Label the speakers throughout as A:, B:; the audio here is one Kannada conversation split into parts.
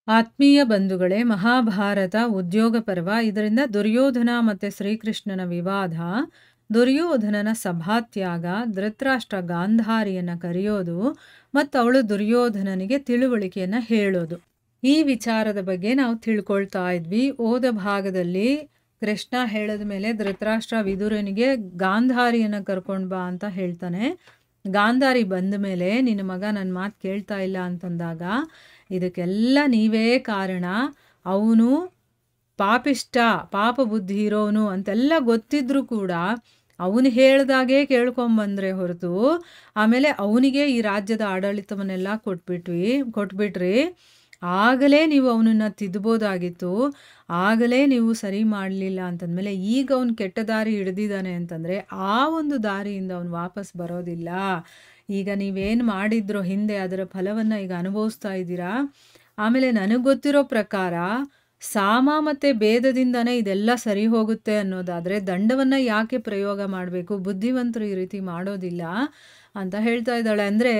A: ಆತ್ಮೀಯ ಬಂಧುಗಳೇ, ಮಹಾಭಾರತ ಉದ್ಯೋಗ ಪರ್ವ. ಇದರಿಂದ ದುರ್ಯೋಧನ ಮತ್ತು ಶ್ರೀಕೃಷ್ಣನ ವಿವಾದ, ದುರ್ಯೋಧನನ ಸಭಾತ್ಯಾಗ, ಧೃತರಾಷ್ಟ್ರ ಗಾಂಧಾರಿಯನ್ನು ಕರೆಯೋದು ಮತ್ತು ಅವಳು ದುರ್ಯೋಧನನಿಗೆ ತಿಳುವಳಿಕೆಯನ್ನು ಹೇಳೋದು. ಈ ವಿಚಾರದ ಬಗ್ಗೆ ನಾವು ತಿಳ್ಕೊಳ್ತಾ ಇದ್ವಿ. ಓದ ಭಾಗದಲ್ಲಿ ಕೃಷ್ಣ ಹೇಳಿದ ಮೇಲೆ ಧೃತರಾಷ್ಟ್ರ ವಿದುರನಿಗೆ ಗಾಂಧಾರಿಯನ್ನು ಕರ್ಕೊಂಡು ಬಾ ಅಂತ ಹೇಳ್ತಾನೆ. ಗಾಂಧಾರಿ ಬಂದ ಮೇಲೆ ನಿನ್ನ ಮಗ ನನ್ನ ಮಾತು ಕೇಳ್ತಾ ಇಲ್ಲ ಅಂತಂದಾಗ, ಇದಕ್ಕೆಲ್ಲ ನೀವೇ ಕಾರಣ, ಅವನು ಪಾಪಿಷ್ಟ, ಪಾಪ ಬುದ್ಧಿ ಇರೋನು ಅಂತೆಲ್ಲ ಗೊತ್ತಿದ್ರೂ ಕೂಡ ಅವನು ಹೇಳ್ದಾಗೆ ಕೇಳ್ಕೊಂಬಂದ್ರೆ ಹೊರತು ಆಮೇಲೆ ಅವನಿಗೆ ಈ ರಾಜ್ಯದ ಆಡಳಿತವನ್ನೆಲ್ಲ ಕೊಟ್ಬಿಟ್ರಿ. ಆಗಲೇ ನೀವು ಅವನನ್ನು ತಿದ್ದಬೋದಾಗಿತ್ತು, ಆಗಲೇ ನೀವು ಸರಿ ಮಾಡಲಿಲ್ಲ ಅಂತಂದಮೇಲೆ ಈಗ ಅವನು ಕೆಟ್ಟ ದಾರಿ ಹಿಡ್ದಿದ್ದಾನೆ ಅಂತಂದರೆ ಆ ಒಂದು ದಾರಿಯಿಂದ ಅವನು ವಾಪಸ್ ಬರೋದಿಲ್ಲ. ಈಗ ನೀವೇನು ಮಾಡಿದ್ರೋ ಹಿಂದೆ ಅದರ ಫಲವನ್ನು ಈಗ ಅನುಭವಿಸ್ತಾ ಇದ್ದೀರಾ. ಆಮೇಲೆ ನನಗೆ ಗೊತ್ತಿರೋ ಪ್ರಕಾರ ಸಾಮ ಮತ್ತು ಭೇದದಿಂದನೇ ಇದೆಲ್ಲ ಸರಿ ಹೋಗುತ್ತೆ ಅನ್ನೋದಾದರೆ ದಂಡವನ್ನು ಯಾಕೆ ಪ್ರಯೋಗ ಮಾಡಬೇಕು, ಬುದ್ಧಿವಂತರು ಈ ರೀತಿ ಮಾಡೋದಿಲ್ಲ ಅಂತ ಹೇಳ್ತಾ ಇದ್ದಾಳೆ. ಅಂದರೆ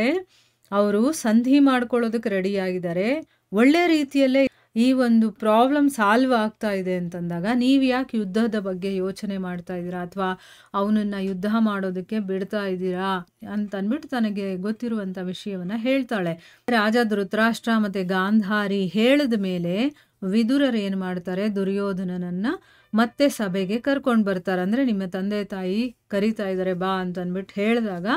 A: ಅವರು ಸಂಧಿ ಮಾಡ್ಕೊಳ್ಳೋದಕ್ಕೆ ರೆಡಿಯಾಗಿದ್ದಾರೆ, ಒಳ್ಳೆ ರೀತಿಯಲ್ಲೇ ಈ ಒಂದು ಪ್ರಾಬ್ಲಮ್ ಸಾಲ್ವ್ ಆಗ್ತಾ ಇದೆ ಅಂತಂದಾಗ ನೀವು ಯಾಕೆ ಯುದ್ಧದ ಬಗ್ಗೆ ಯೋಚನೆ ಮಾಡ್ತಾ ಇದ್ದೀರಾ ಅಥವಾ ಅವನನ್ನು ಯುದ್ಧ ಮಾಡೋದಕ್ಕೆ ಬಿಡ್ತಾ ಇದ್ದೀರಾ ಅಂತ ಅಂದ್ಬಿಟ್ಟು ತನಗೆ ಗೊತ್ತಿರುವಂಥ ವಿಷಯವನ್ನು ಹೇಳ್ತಾಳೆ. ರಾಜ ಧೃತರಾಷ್ಟ್ರ ಮತ್ತು ಗಾಂಧಾರಿ ಹೇಳಿದ ಮೇಲೆ ವಿದುರರು ಏನು ಮಾಡ್ತಾರೆ, ದುರ್ಯೋಧನನನ್ನು ಮತ್ತೆ ಸಭೆಗೆ ಕರ್ಕೊಂಡು ಬರ್ತಾರೆ. ಅಂದರೆ ನಿಮ್ಮ ತಂದೆ ತಾಯಿ ಕರಿತಾ ಇದ್ದಾರೆ ಬಾ ಅಂತಂದ್ಬಿಟ್ಟು ಹೇಳಿದಾಗ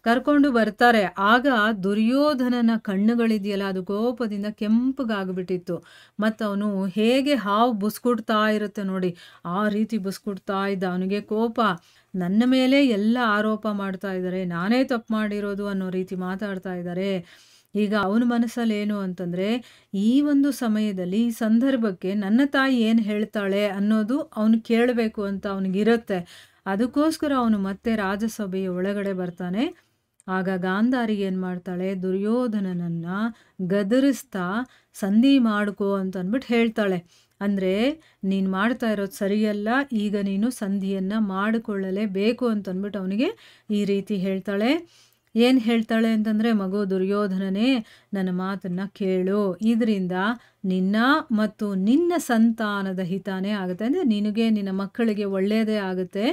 A: ಕರ್ಕೊಂಡು ಬರ್ತಾರೆ. ಆಗ ದುರ್ಯೋಧನನ ಕಣ್ಣುಗಳಿದೆಯಲ್ಲ ಅದು ಕೋಪದಿಂದ ಕೆಂಪಗಾಗ್ಬಿಟ್ಟಿತ್ತು. ಮತ್ತು ಅವನು ಹೇಗೆ ಹಾವು ಬುಸ್ಕುಡ್ತಾ ಇರುತ್ತೆ ನೋಡಿ, ಆ ರೀತಿ ಬುಸ್ಕುಡ್ತಾ ಇದ್ದ. ಅವನಿಗೆ ಕೋಪ, ನನ್ನ ಮೇಲೆ ಎಲ್ಲ ಆರೋಪ ಮಾಡ್ತಾ ಇದ್ದಾರೆ, ನಾನೇ ತಪ್ಪು ಮಾಡಿರೋದು ಅನ್ನೋ ರೀತಿ ಮಾತಾಡ್ತಾ ಇದ್ದಾರೆ. ಈಗ ಅವನ ಮನಸ್ಸಲ್ಲಿ ಏನು ಅಂತಂದರೆ, ಈ ಒಂದು ಸಮಯದಲ್ಲಿ ಈ ಸಂದರ್ಭಕ್ಕೆ ನನ್ನ ತಾಯಿ ಏನು ಹೇಳ್ತಾಳೆ ಅನ್ನೋದು ಅವನು ಕೇಳಬೇಕು ಅಂತ ಅವನಿಗಿರುತ್ತೆ. ಅದಕ್ಕೋಸ್ಕರ ಅವನು ಮತ್ತೆ ರಾಜಸಭೆಯ ಒಳಗಡೆ ಬರ್ತಾನೆ. ಆಗ ಗಾಂಧಾರಿ ಏನು ಮಾಡ್ತಾಳೆ, ದುರ್ಯೋಧನನನ್ನು ಗದರಿಸ್ತಾ ಸಂಧಿ ಮಾಡ್ಕೋ ಅಂತ ಅಂದ್ಬಿಟ್ಟು ಹೇಳ್ತಾಳೆ. ಅಂದರೆ ನೀನು ಮಾಡ್ತಾ ಇರೋದು ಸರಿಯಲ್ಲ, ಈಗ ನೀನು ಸಂಧಿಯನ್ನು ಮಾಡಿಕೊಳ್ಳಲೇಬೇಕು ಅಂತಂದ್ಬಿಟ್ಟು ಅವನಿಗೆ ಈ ರೀತಿ ಹೇಳ್ತಾಳೆ. ಏನು ಹೇಳ್ತಾಳೆ ಅಂತಂದರೆ, ಮಗು ದುರ್ಯೋಧನನೇ, ನನ್ನ ಮಾತನ್ನು ಕೇಳು, ಇದರಿಂದ ನಿನ್ನ ಮತ್ತು ನಿನ್ನ ಸಂತಾನದ ಹಿತಾನೇ ಆಗುತ್ತೆ. ಅಂದರೆ ನಿನಗೆ ನಿನ್ನ ಮಕ್ಕಳಿಗೆ ಒಳ್ಳೆಯದೇ ಆಗುತ್ತೆ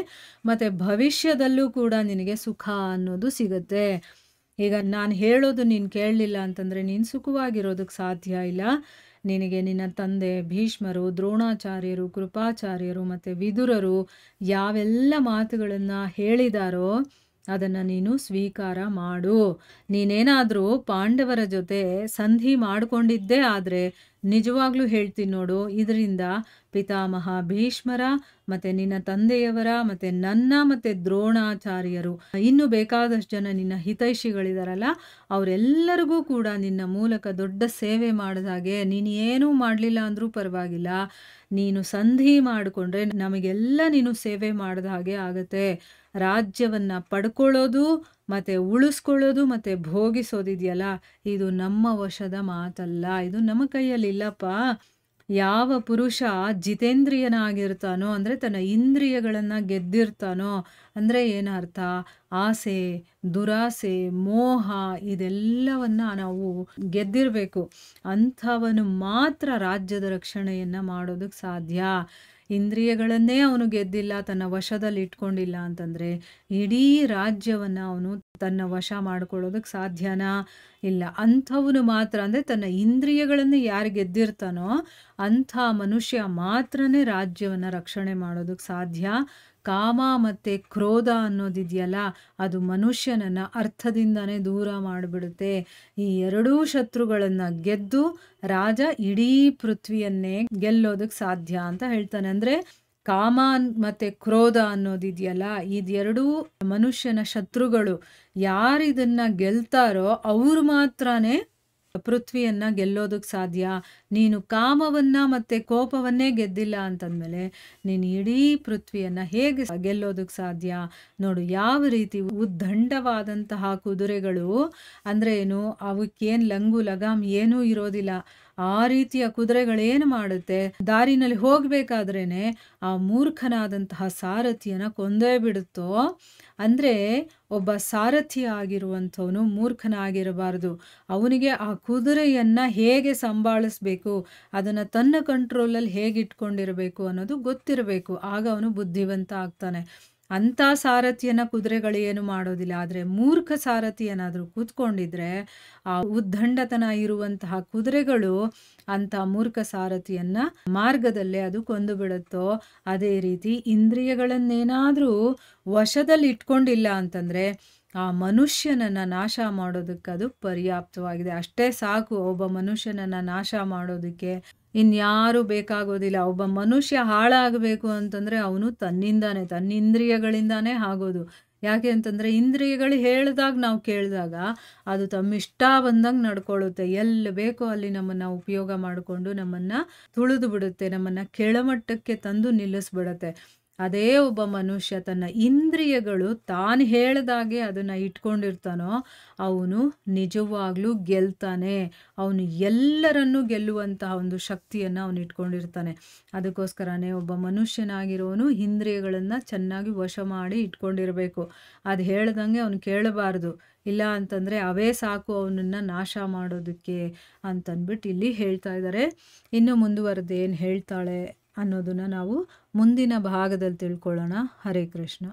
A: ಮತ್ತು ಭವಿಷ್ಯದಲ್ಲೂ ಕೂಡ ನಿನಗೆ ಸುಖ ಅನ್ನೋದು ಸಿಗುತ್ತೆ. ಈಗ ನಾನು ಹೇಳೋದು ನೀನು ಕೇಳಲಿಲ್ಲ ಅಂತಂದರೆ ನೀನು ಸುಖವಾಗಿರೋದಕ್ಕೆ ಸಾಧ್ಯ ಇಲ್ಲ. ನಿನಗೆ ನಿನ್ನ ತಂದೆ ಭೀಷ್ಮರು, ದ್ರೋಣಾಚಾರ್ಯರು, ಕೃಪಾಚಾರ್ಯರು ಮತ್ತು ವಿದುರರು ಯಾವೆಲ್ಲ ಮಾತುಗಳನ್ನು ಹೇಳಿದಾರೋ ಅದನ್ನು ನೀನು ಸ್ವೀಕಾರ ಮಾಡು. ನೀನೇನಾದರೂ ಪಾಂಡವರ ಜೊತೆ ಸಂಧಿ ಮಾಡಿಕೊಂಡಿದ್ದೇ ಆದರೆ ನಿಜವಾಗ್ಲೂ ಹೇಳ್ತೀನಿ ನೋಡು, ಇದರಿಂದ ಪಿತಾಮಹ ಭೀಷ್ಮರ ಮತ್ತು ನಿನ್ನ ತಂದೆಯವರ ಮತ್ತು ನನ್ನ ಮತ್ತು ದ್ರೋಣಾಚಾರ್ಯರು ಇನ್ನೂ ಬೇಕಾದಷ್ಟು ಜನ ನಿನ್ನ ಹಿತೈಷಿಗಳಿದಾರಲ್ಲ ಅವರೆಲ್ಲರಿಗೂ ಕೂಡ ನಿನ್ನ ಮೂಲಕ ದೊಡ್ಡ ಸೇವೆ ಮಾಡಿದ ಹಾಗೆ, ನೀನು ಏನೂ ಮಾಡಲಿಲ್ಲ ಅಂದರೂ ಪರವಾಗಿಲ್ಲ, ನೀನು ಸಂಧಿ ಮಾಡಿಕೊಂಡ್ರೆ ನಮಗೆಲ್ಲ ನೀನು ಸೇವೆ ಮಾಡಿದ ಹಾಗೆ ಆಗುತ್ತೆ. ರಾಜ್ಯವನ್ನು ಪಡ್ಕೊಳ್ಳೋದು ಮತ್ತು ಉಳಿಸ್ಕೊಳ್ಳೋದು ಮತ್ತು ಭೋಗಿಸೋದಿದೆಯಲ್ಲ, ಇದು ನಮ್ಮ ವಶದ ಮಾತಲ್ಲ, ಇದು ನಮ್ಮ ಕೈಯಲ್ಲಿಲ್ಲಪ್ಪ. ಯಾವ ಪುರುಷ ಜಿತೇಂದ್ರಿಯನಾಗಿರ್ತಾನೋ ಅಂದರೆ ತನ್ನ ಇಂದ್ರಿಯಗಳನ್ನು ಗೆದ್ದಿರ್ತಾನೋ, ಅಂದರೆ ಏನರ್ಥ, ಆಸೆ, ದುರಾಸೆ, ಮೋಹ ಇದೆಲ್ಲವನ್ನು ನಾವು ಗೆದ್ದಿರಬೇಕು. ಅಂಥವನು ಮಾತ್ರ ರಾಜ್ಯದ ರಕ್ಷಣೆಯನ್ನು ಮಾಡೋದಕ್ಕೆ ಸಾಧ್ಯ. ಇಂದ್ರಿಯಗಳನ್ನೇ ಅವನು ಗೆದ್ದಿಲ್ಲ, ತನ್ನ ವಶದಲ್ಲಿ ಇಟ್ಕೊಂಡಿಲ್ಲ ಅಂತಂದರೆ ಇಡೀ ರಾಜ್ಯವನ್ನು ಅವನು ತನ್ನ ವಶ ಮಾಡ್ಕೊಳ್ಳೋದಕ್ಕೆ ಸಾಧ್ಯನಾ? ಇಲ್ಲ. ಅಂಥವನು ಮಾತ್ರ, ಅಂದರೆ ತನ್ನ ಇಂದ್ರಿಯಗಳನ್ನು ಯಾರು ಗೆದ್ದಿರ್ತಾನೋ ಅಂಥ ಮನುಷ್ಯ ಮಾತ್ರನೇ ರಾಜ್ಯವನ್ನು ರಕ್ಷಣೆ ಮಾಡೋದಕ್ಕೆ ಸಾಧ್ಯ. ಕಾಮ ಮತ್ತು ಕ್ರೋಧ ಅನ್ನೋದಿದೆಯಲ್ಲ ಅದು ಮನುಷ್ಯನನ್ನು ಅರ್ಥದಿಂದನೇ ದೂರ ಮಾಡಿಬಿಡುತ್ತೆ. ಈ ಎರಡೂ ಶತ್ರುಗಳನ್ನು ಗೆದ್ದು ರಾಜ ಇಡೀ ಪೃಥ್ವಿಯನ್ನೇ ಗೆಲ್ಲೋದಕ್ಕೆ ಸಾಧ್ಯ ಅಂತ ಹೇಳ್ತಾನೆ. ಅಂದರೆ ಕಾಮ ಮತ್ತು ಕ್ರೋಧ ಅನ್ನೋದಿದೆಯಲ್ಲ ಇದೆರಡೂ ಮನುಷ್ಯನ ಶತ್ರುಗಳು. ಯಾರಿದನ್ನು ಗೆಲ್ತಾರೋ ಅವರು ಮಾತ್ರನೇ ಪೃಥ್ವಿಯನ್ನು ಗೆಲ್ಲೋದಕ್ಕೆ ಸಾಧ್ಯ. ನೀನು ಕಾಮವನ್ನು ಮತ್ತು ಕೋಪವನ್ನೇ ಗೆದ್ದಿಲ್ಲ ಅಂತಂದಮೇಲೆ ನೀನು ಇಡೀ ಪೃಥ್ವಿಯನ್ನು ಹೇಗೆ ಗೆಲ್ಲೋದಕ್ಕೆ ಸಾಧ್ಯ? ನೋಡು ಯಾವ ರೀತಿ ಉದ್ದಂಡವಾದಂತಹ ಕುದುರೆಗಳು, ಅಂದರೆ ಏನು, ಅವಕ್ಕೇನು ಲಂಗು ಲಗಾಮ್ ಏನೂ ಇರೋದಿಲ್ಲ, ಆ ರೀತಿಯ ಕುದುರೆಗಳೇನು ಮಾಡುತ್ತೆ, ದಾರಿನಲ್ಲಿ ಹೋಗ್ಬೇಕಾದ್ರೇನೆ ಆ ಮೂರ್ಖನಾದಂತಹ ಸಾರಥಿಯನ್ನ ಕೊಂದೇ ಬಿಡುತ್ತೋ. ಅಂದ್ರೆ ಒಬ್ಬ ಸಾರಥಿ ಆಗಿರುವಂಥವನು ಮೂರ್ಖನಾಗಿರಬಾರದು. ಅವನಿಗೆ ಆ ಕುದುರೆಯನ್ನ ಹೇಗೆ ಸಂಭಾಳಿಸ್ಬೇಕು, ಅದನ್ನ ತನ್ನ ಕಂಟ್ರೋಲಲ್ಲಿ ಹೇಗೆ ಇಟ್ಕೊಂಡಿರಬೇಕು ಅನ್ನೋದು ಗೊತ್ತಿರಬೇಕು. ಆಗ ಅವನು ಬುದ್ಧಿವಂತ ಆಗ್ತಾನೆ. ಅಂಥ ಸಾರಥಿಯನ್ನ ಕುದುರೆಗಳು ಏನು ಮಾಡೋದಿಲ್ಲ. ಆದರೆ ಮೂರ್ಖ ಸಾರಥಿ ಏನಾದರೂ ಕೂತ್ಕೊಂಡಿದ್ರೆ ಆ ಉದ್ದಂಡತನ ಇರುವಂತಹ ಕುದುರೆಗಳು ಅಂಥ ಮೂರ್ಖ ಸಾರಥಿಯನ್ನ ಮಾರ್ಗದಲ್ಲೇ ಅದು ಕೊಂದು ಬಿಡುತ್ತೋ. ಅದೇ ರೀತಿ ಇಂದ್ರಿಯಗಳನ್ನೇನಾದರೂ ವಶದಲ್ಲಿ ಇಟ್ಕೊಂಡಿಲ್ಲ ಅಂತಂದ್ರೆ ಆ ಮನುಷ್ಯನನ್ನ ನಾಶ ಮಾಡೋದಕ್ಕೆ ಅದು ಪರ್ಯಾಪ್ತವಾಗಿದೆ. ಅಷ್ಟೇ ಸಾಕು ಒಬ್ಬ ಮನುಷ್ಯನನ್ನ ನಾಶ ಮಾಡೋದಕ್ಕೆ. ಇನ್ಯಾರೂ ಬೇಕಾಗೋದಿಲ್ಲ. ಒಬ್ಬ ಮನುಷ್ಯ ಹಾಳಾಗಬೇಕು ಅಂತಂದ್ರೆ ಅವನು ತನ್ನಿಂದಾನೆ, ತನ್ನಿಂದ್ರಿಯಗಳಿಂದಾನೇ ಆಗೋದು. ಯಾಕೆ ಅಂತಂದ್ರೆ ಇಂದ್ರಿಯಗಳು ಹೇಳ್ದಾಗ ನಾವು ಕೇಳಿದಾಗ ಅದು ತಮ್ಮಿಷ್ಟ ಬಂದಂಗೆ ನಡ್ಕೊಳ್ಳುತ್ತೆ. ಎಲ್ಲಿ ಬೇಕೋ ಅಲ್ಲಿ ನಮ್ಮನ್ನ ಉಪಯೋಗ ಮಾಡಿಕೊಂಡು ನಮ್ಮನ್ನ ತುಳಿದು ಬಿಡುತ್ತೆ, ನಮ್ಮನ್ನ ಕೆಳಮಟ್ಟಕ್ಕೆ ತಂದು ನಿಲ್ಲಿಸ್ಬಿಡತ್ತೆ. ಅದೇ ಒಬ್ಬ ಮನುಷ್ಯ ತನ್ನ ಇಂದ್ರಿಯಗಳು ತಾನು ಹೇಳ್ದಾಗೆ ಅದನ್ನ ಇಟ್ಕೊಂಡಿರ್ತಾನೋ ಅವನು ನಿಜವಾಗ್ಲೂ ಗೆಲ್ತಾನೆ. ಅವನು ಎಲ್ಲರನ್ನೂ ಗೆಲ್ಲುವಂತಹ ಒಂದು ಶಕ್ತಿಯನ್ನು ಅವನು ಇಟ್ಕೊಂಡಿರ್ತಾನೆ. ಅದಕ್ಕೋಸ್ಕರನೇ ಒಬ್ಬ ಮನುಷ್ಯನಾಗಿರೋನು ಇಂದ್ರಿಯಗಳನ್ನು ಚೆನ್ನಾಗಿ ವಶ ಮಾಡಿ ಇಟ್ಕೊಂಡಿರಬೇಕು. ಅದು ಹೇಳ್ದಂಗೆ ಅವನು ಕೇಳಬಾರ್ದು. ಇಲ್ಲ ಅಂತಂದರೆ ಅವೇ ಸಾಕು ಅವನನ್ನು ನಾಶ ಮಾಡೋದಕ್ಕೆ ಅಂತಂದ್ಬಿಟ್ಟು ಇಲ್ಲಿ ಹೇಳ್ತಾ ಇದ್ದಾರೆ. ಇನ್ನು ಮುಂದುವರೆದು ಏನು ಹೇಳ್ತಾಳೆ ಅನ್ನೋದನ್ನು ನಾವು ಮುಂದಿನ ಭಾಗದಲ್ಲಿ ತಿಳ್ಕೊಳ್ಳೋಣ. ಹರೇ ಕೃಷ್ಣ.